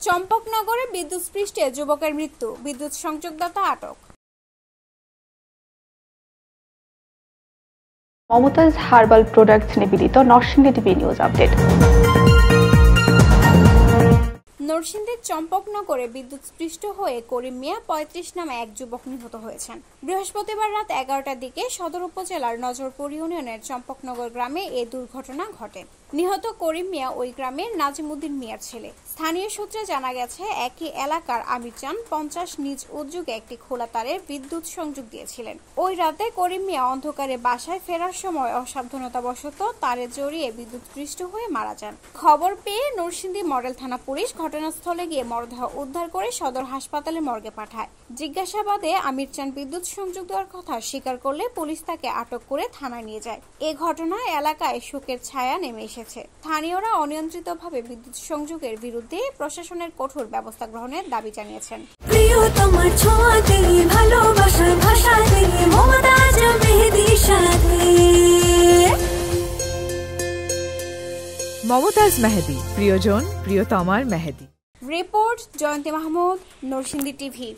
চম্পকনগরে বিদ্যুৎস্পৃষ্টে যুবকের মৃত্যু, বিদ্যুৎ সংযোগদাতা আটক। মমতাজ হার্বাল প্রোডাক্টস নিবেদিত নরসিংদী টিভি নিউজ আপডেট। নরসিংদীর চম্পকনগরে বিদ্যুৎস্পৃষ্ট হয়ে করিম মিয়া ৩৫ নামে এক যুবক নিহত হয়েছেন। বৃহস্পতিবার রাত ১১টার দিকে সদর উপজেলার নজরপুর ইউনিয়নের চম্পকনগর গ্রামে এই দুর্ঘটনা ঘটে। নিহত করিম মিয়া ওই গ্রামের নাজিমুদ্দিন মিয়ার ছেলে। স্থানীয় সূত্রে জানা গেছে, একই এলাকার আমির চান ৫০ নিজ উদ্যোগে একটি খোলা তারে বিদ্যুৎ সংযোগ দিয়েছিলেন। ওই রাতে করিম মিয়া অন্ধকারে বাসায় ফেরার সময় অসাবধানতাবশত তারে জড়িয়ে বিদ্যুৎস্পৃষ্ট হয়ে মারা যান। খবর পেয়ে নরসিংদী মডেল থানা পুলিশ ঘটনাস্থলে গিয়ে মরদেহ উদ্ধার করে সদর হাসপাতালে মর্গে পাঠায়। জিজ্ঞাসাবাদে আমির চান বিদ্যুৎ সংযোগ দেওয়ার কথা স্বীকার করলে পুলিশ তাকে আটক করে থানায় নিয়ে যায়। এ ঘটনায় এলাকায় শোকের ছায়া নেমে এসেছে। স্থানীয়রা অনিয়ন্ত্রিতভাবে বিদ্যুৎ সংযোগের বিরুদ্ধে প্রশাসনের কঠোর ব্যবস্থা গ্রহণের দাবি জানিয়েছেন। মমতাজ মেহেদি, প্রিয়জন প্রিয়তমার মেহেদি। রিপোর্ট জয়ন্তী মাহমুদ, নরসিংদী টিভি।